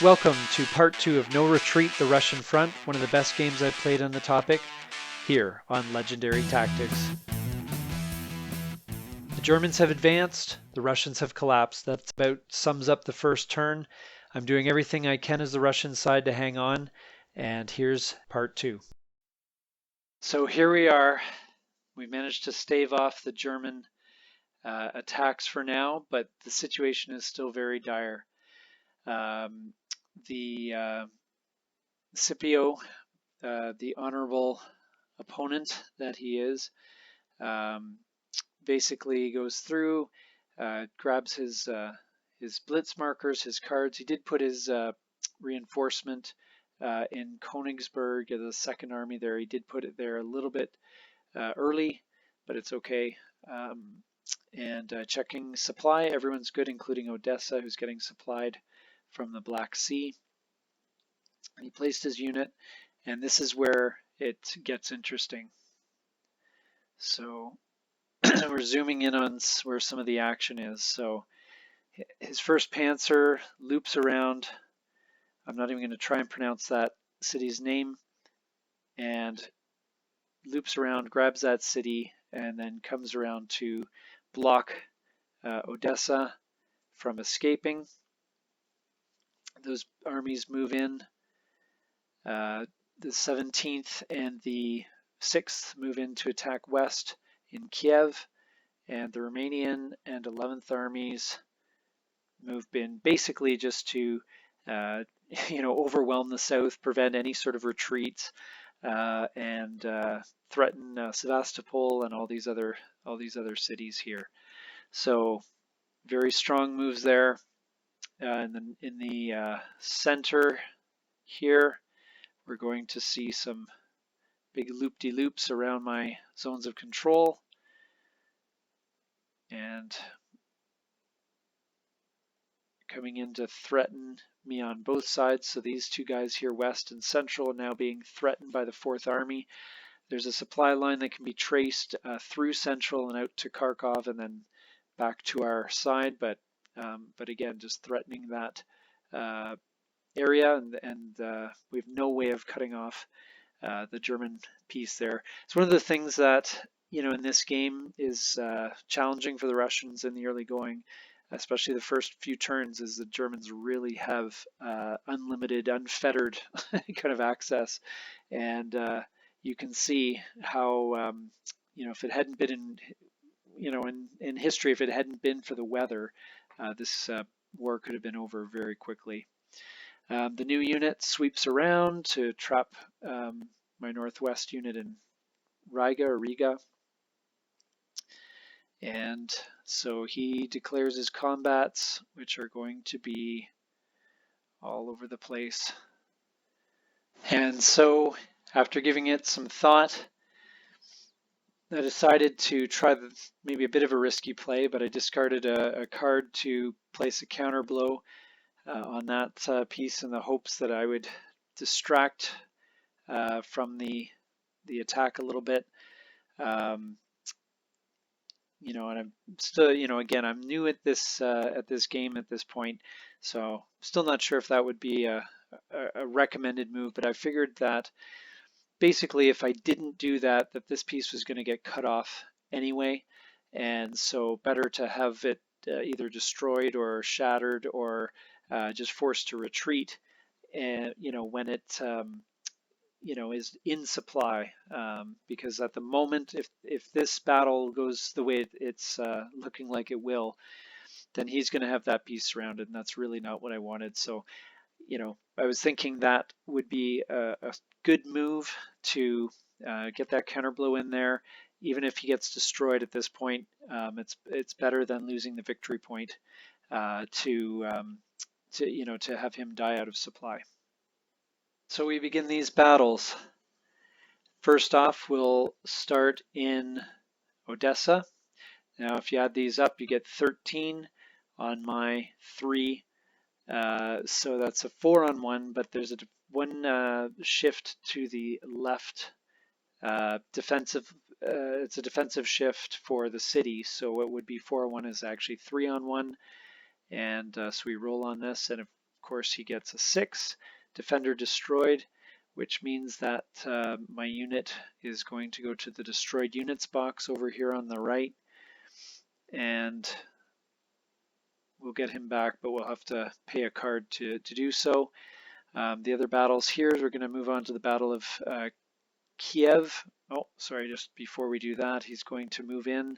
Welcome to part 2 of No Retreat, the Russian Front, one of the best games I've played on the topic, here on Legendary Tactics. The Germans have advanced, the Russians have collapsed. That about sums up the first turn. I'm doing everything I can as the Russian side to hang on, and here's part 2. So here we are. We managed to stave off the German attacks for now, but the situation is still very dire. The Scipio, the honorable opponent that he is, basically goes through, grabs his blitz markers, his cards. He did put his reinforcement in Königsberg, the second army there. He did put it there a little bit early, but it's okay. And checking supply, everyone's good, including Odessa, who's getting supplied from the Black Sea. He placed his unit, and this is where it gets interesting. So we're zooming in on where some of the action is. So his first panzer loops around. I'm not even going to try and pronounce that city's name, and loops around, grabs that city, and then comes around to block Odessa from escaping. Those armies move in. The 17th and the 6th move in to attack west in Kiev, and the Romanian and 11th armies move in basically just to overwhelm the south, prevent any sort of retreats, and threaten Sevastopol and all these other cities here. So very strong moves there. In the center here, we're going to see some big loop-de-loops around my zones of control, and coming in to threaten me on both sides. So these two guys here, west and central, are now being threatened by the 4th Army. There's a supply line that can be traced through central and out to Kharkov and then back to our side, but again, just threatening that area, and we have no way of cutting off the German piece there. It's one of the things that, in this game is challenging for the Russians in the early going, especially the first few turns, is the Germans really have unlimited, unfettered kind of access. And you can see how, if it hadn't been in history, if it hadn't been for the weather, this war could have been over very quickly. The new unit sweeps around to trap my northwest unit in Riga. And so he declares his combats, which are going to be all over the place. And so after giving it some thought, I decided to try maybe a bit of a risky play, but I discarded a card to place a counter blow on that piece in the hopes that I would distract from the attack a little bit. And I'm still, again, I'm new at this game at this point, so still not sure if that would be a recommended move. But I figured that basically, if I didn't do that, this piece was going to get cut off anyway, and so better to have it either destroyed or shattered or just forced to retreat, and when it is in supply, because at the moment, if this battle goes the way it's looking like it will, then he's going to have that piece surrounded, and that's really not what I wanted. So I was thinking that would be a good move to get that counter blow in there. Even if he gets destroyed at this point, it's better than losing the victory point to have him die out of supply. So we begin these battles. First off, we'll start in Odessa. Now, if you add these up, you get 13 on my 3. So that's a 4-on-1, but there's one shift to the left defensive. It's a defensive shift for the city, so it would be 4-on-1 is actually 3-on-1. And so we roll on this, and of course he gets a 6. Defender destroyed, which means that my unit is going to go to the destroyed units box over here on the right, and we'll get him back, but we'll have to pay a card to do so. The other battles here, we're going to move on to the Battle of Kiev. Oh, sorry, just before we do that, he's going to move in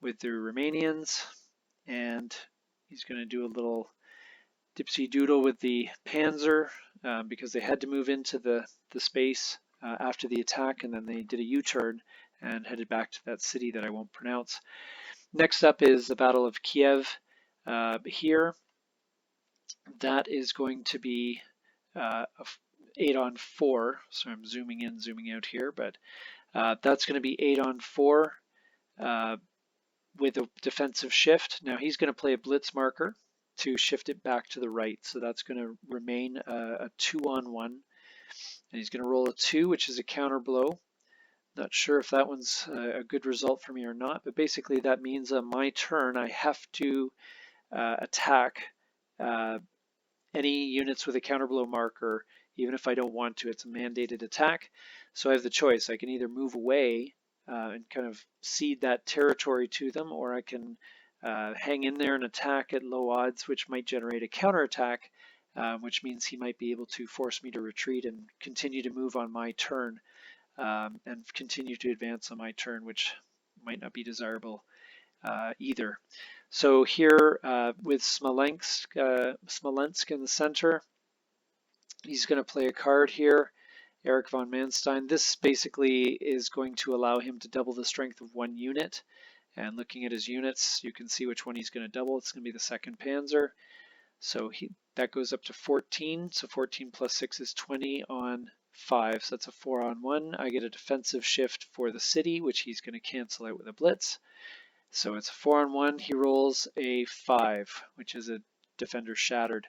with the Romanians, and he's going to do a little dipsy doodle with the Panzer because they had to move into the space after the attack, and then they did a U-turn and headed back to that city that I won't pronounce. Next up is the Battle of Kiev here. That is going to be 8 on 4, so I'm zooming in, zooming out here, but that's going to be 8 on 4 with a defensive shift. Now he's going to play a blitz marker to shift it back to the right, so that's going to remain a 2 on 1, and he's going to roll a 2, which is a counter blow. Not sure if that one's a good result for me or not, but basically that means on my turn I have to attack any units with a counterblow marker, even if I don't want to. It's a mandated attack. So I have the choice. I can either move away and kind of cede that territory to them, or I can hang in there and attack at low odds, which might generate a counterattack, which means he might be able to force me to retreat and continue to move on my turn and continue to advance on my turn, which might not be desirable either. So here with Smolensk in the center, he's going to play a card here, Erich von Manstein. This basically is going to allow him to double the strength of one unit. And looking at his units, you can see which one he's going to double. It's going to be the 2nd Panzer. So that goes up to 14. So 14 plus 6 is 20 on 5. So that's a 4 on 1. I get a defensive shift for the city, which he's going to cancel out with a blitz. So it's a 4 on 1. He rolls a 5, which is a defender shattered.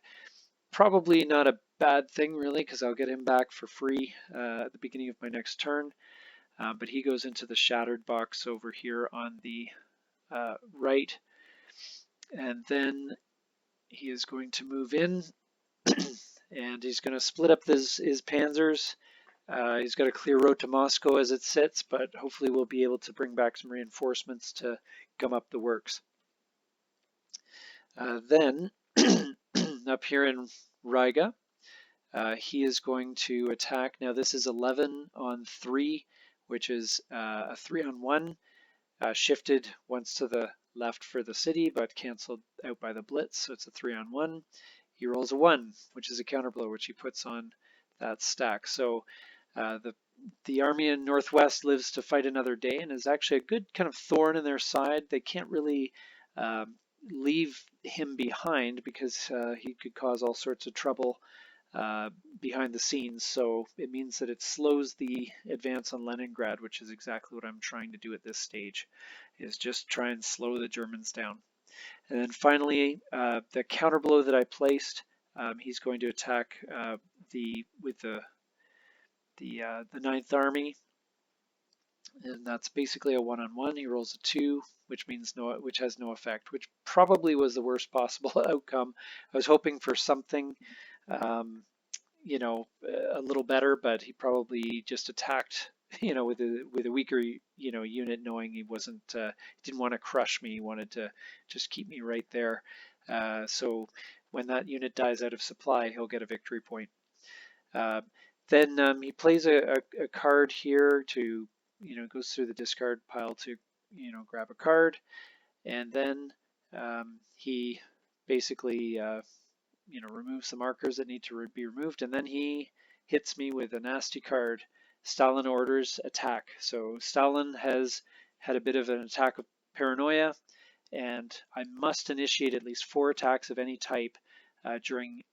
Probably not a bad thing, really, because I'll get him back for free at the beginning of my next turn. But he goes into the shattered box over here on the right. And then he is going to move in, and he's going to split up his panzers. He's got a clear road to Moscow as it sits, but hopefully we'll be able to bring back some reinforcements to gum up the works. Then up here in Riga, he is going to attack. Now this is 11 on 3, which is a 3 on 1, shifted once to the left for the city, but canceled out by the blitz, so it's a 3 on 1. He rolls a 1, which is a counterblow, which he puts on that stack. So the army in Northwest lives to fight another day, and is actually a good kind of thorn in their side. They can't really leave him behind because he could cause all sorts of trouble behind the scenes. So it means that it slows the advance on Leningrad, which is exactly what I'm trying to do at this stage, is just try and slow the Germans down. And then finally, the counterblow that I placed, he's going to attack with the 9th Army, and that's basically a 1 on 1. He rolls a 2, which has no effect, which probably was the worst possible outcome. I was hoping for something, you know, a little better, but he probably just attacked, you know, with a weaker, you know, unit, knowing he didn't want to crush me. He wanted to just keep me right there. So when that unit dies out of supply, he'll get a victory point. Then he plays a card here to, you know, goes through the discard pile to, you know, grab a card, and then he basically, you know, removes the markers that need to be removed, and then he hits me with a nasty card. Stalin orders attack. So Stalin has had a bit of an attack of paranoia, and I must initiate at least 4 attacks of any type during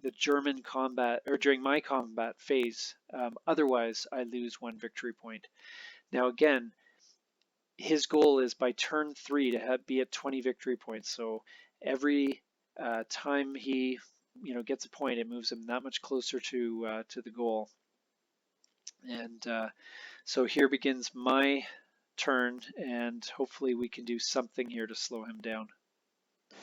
the German combat, or during my combat phase. Otherwise, I lose 1 victory point. Now again, his goal is by turn 3 to be at 20 victory points. So every time he, you know, gets a point, it moves him that much closer to the goal. And so here begins my turn, and hopefully we can do something here to slow him down.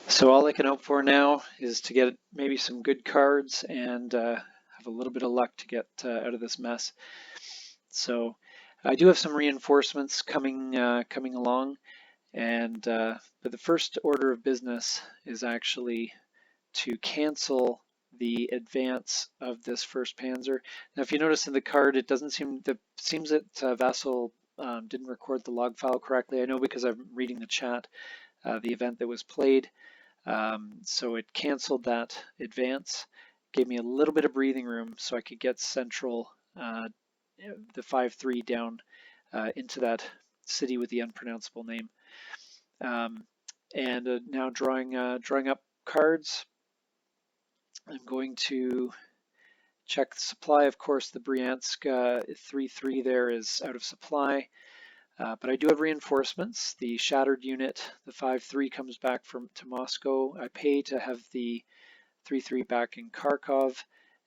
So all I can hope for now is to get maybe some good cards and have a little bit of luck to get out of this mess. So I do have some reinforcements coming along, and but the first order of business is actually to cancel the advance of this first Panzer. Now, if you notice in the card, it doesn't seem that Vassal didn't record the log file correctly. I know because I'm reading the chat, the event that was played. So it canceled that advance, gave me a little bit of breathing room so I could get central, the 5-3 down into that city with the unpronounceable name. And now drawing up cards. I'm going to check the supply. Of course, the Bryansk 3-3 there is out of supply. But I do have reinforcements. The shattered unit, the 5-3, comes back to Moscow. I pay to have the 3-3 back in Kharkov,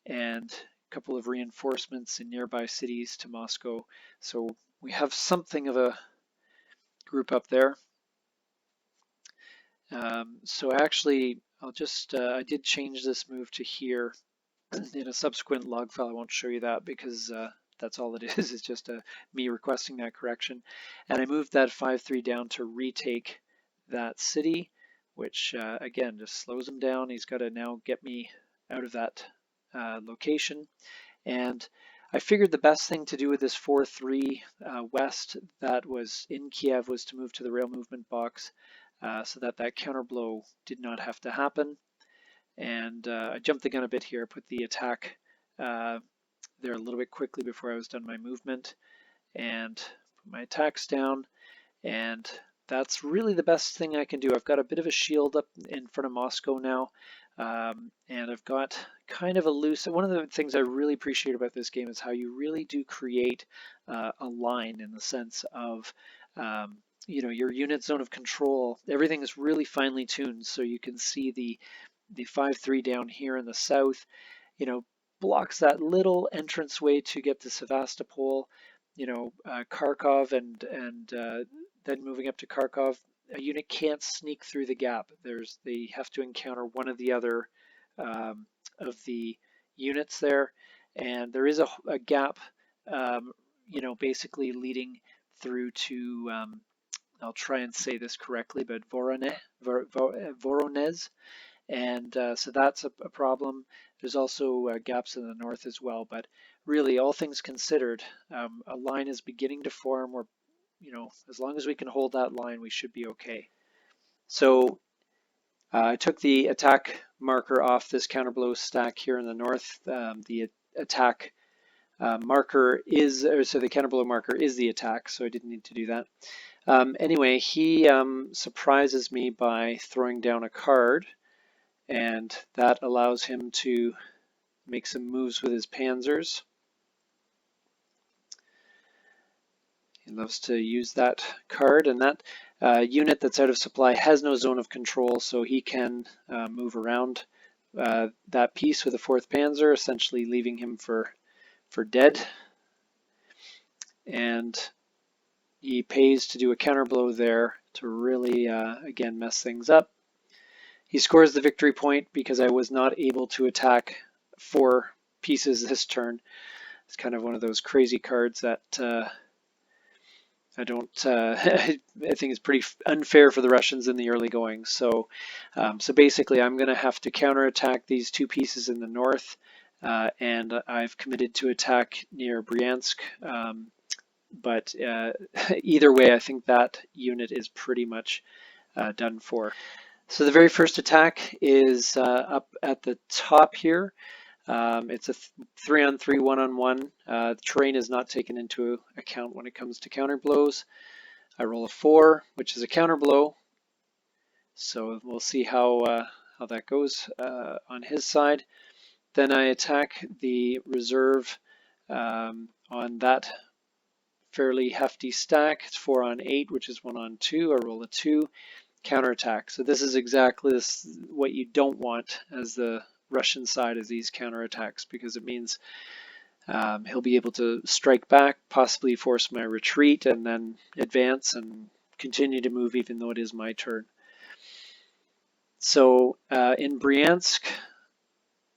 and a couple of reinforcements in nearby cities to Moscow. So we have something of a group up there. So actually, I did change this move to here in a subsequent log file. I won't show you that because that's all it is. It's just me requesting that correction. And I moved that 5-3 down to retake that city, which again just slows him down. He's got to now get me out of that location. And I figured the best thing to do with this 4-3 west that was in Kiev was to move to the rail movement box so that counter blow did not have to happen. And I jumped the gun a bit here, put the attack there a little bit quickly before I was done my movement, and put my attacks down. And that's really the best thing I can do. I've got a bit of a shield up in front of Moscow now, and I've got kind of a loose. One of the things I really appreciate about this game is how you really do create a line in the sense of your unit zone of control. Everything is really finely tuned, so you can see the 5-3 down here in the south, blocks that little entranceway to get to Sevastopol, Kharkov, and then moving up to Kharkov, a unit can't sneak through the gap. They have to encounter one of the other of the units there, and there is a gap, basically leading through to, I'll try and say this correctly, but Voronezh, and so that's a problem. There's also gaps in the north as well, but really, all things considered, a line is beginning to form where, as long as we can hold that line, we should be okay. So I took the attack marker off this counterblow stack here in the north. The attack marker is, so the counterblow marker is the attack, so I didn't need to do that. Anyway, he surprises me by throwing down a card, and that allows him to make some moves with his panzers. He loves to use that card, and that unit that's out of supply has no zone of control, so he can move around that piece with a 4th Panzer, essentially leaving him for dead. And he pays to do a counterblow there to really, again, mess things up. He scores the victory point because I was not able to attack 4 pieces this turn. It's kind of one of those crazy cards that I don't. I think it's pretty unfair for the Russians in the early going. So, so basically, I'm going to have to counterattack these 2 pieces in the north, and I've committed to attack near Bryansk. But either way, I think that unit is pretty much done for. So the very first attack is up at the top here. It's a 3-on-3, 1-on-1. The terrain is not taken into account when it comes to counter blows. I roll a 4, which is a counter blow. So we'll see how that goes on his side. Then I attack the reserve on that fairly hefty stack. It's 4-on-8, which is 1-on-2. I roll a 2. Counterattack. So this is exactly what you don't want as the Russian side of these counterattacks, because it means he'll be able to strike back, possibly force my retreat, and then advance and continue to move even though it is my turn. So in Bryansk,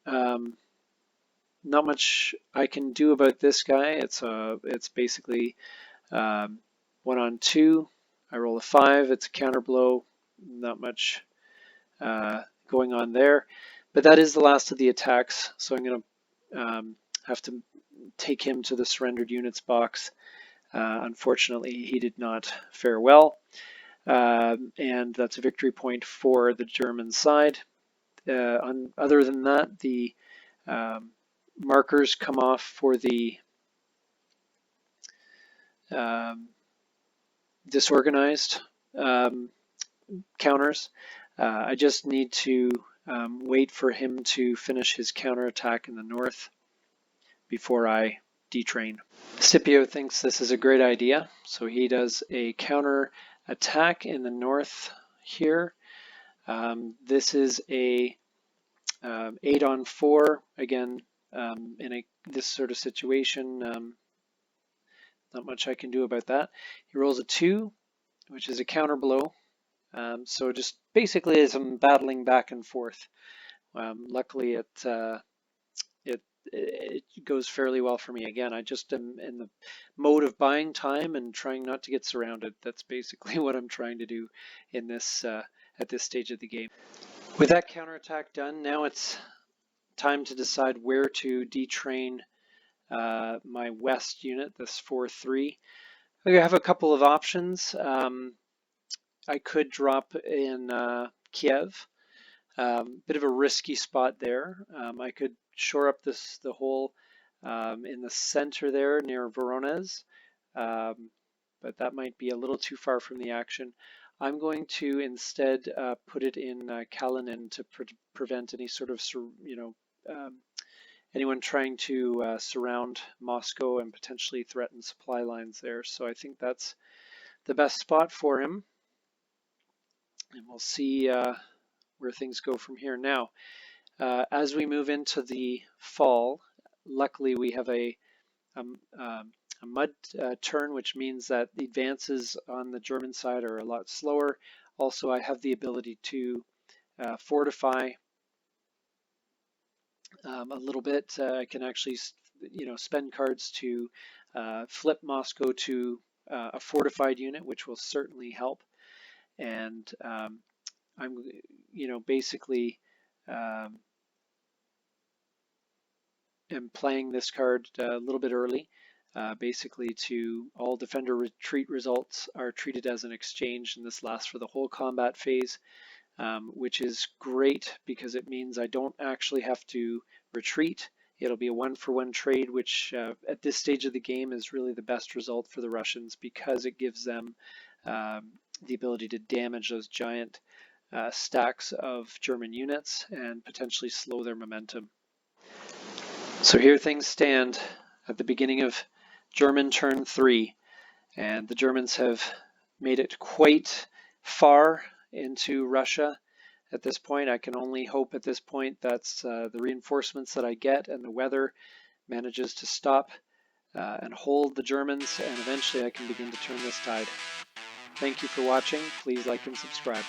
not much I can do about this guy. It's basically 1 on 2. I roll a 5. It's a counter blow. Not much going on there. But that is the last of the attacks. So I'm going to have to take him to the surrendered units box. Unfortunately, he did not fare well. And that's a victory point for the German side. Other than that, the markers come off for the disorganized counters. I just need to wait for him to finish his counterattack in the north before I detrain. Scipio thinks this is a great idea, so he does a counter attack in the north here. This is a 8 on 4. Again, in this sort of situation, not much I can do about that. He rolls a 2, which is a counter blow. So just basically as I'm battling back and forth. Luckily, it goes fairly well for me. Again, I just am in the mode of buying time and trying not to get surrounded. That's basically what I'm trying to do in this at this stage of the game. With that counterattack done, now it's time to decide where to detrain my west unit, this 4-3. I have a couple of options. I could drop in Kiev. Bit of a risky spot there. I could shore up the hole in the center there near Voronezh, but that might be a little too far from the action. I'm going to instead put it in Kalinin to prevent any sort of, anyone trying to surround Moscow and potentially threaten supply lines there. So I think that's the best spot for him. And we'll see where things go from here. Now, as we move into the fall, luckily we have a mud turn, which means that the advances on the German side are a lot slower. Also, I have the ability to fortify a little bit. I can actually, spend cards to flip Moscow to a fortified unit, which will certainly help. And I'm, basically am playing this card a little bit early. Basically, to all defender retreat results are treated as an exchange, and this lasts for the whole combat phase, which is great because it means I don't actually have to retreat. It'll be a 1-for-1 trade, which at this stage of the game is really the best result for the Russians because it gives them the ability to damage those giant stacks of German units and potentially slow their momentum. So here things stand at the beginning of German turn 3, and the Germans have made it quite far into Russia at this point. I can only hope at this point that's the reinforcements that I get and the weather manages to stop and hold the Germans, and eventually I can begin to turn this tide. Thank you for watching. Please like and subscribe.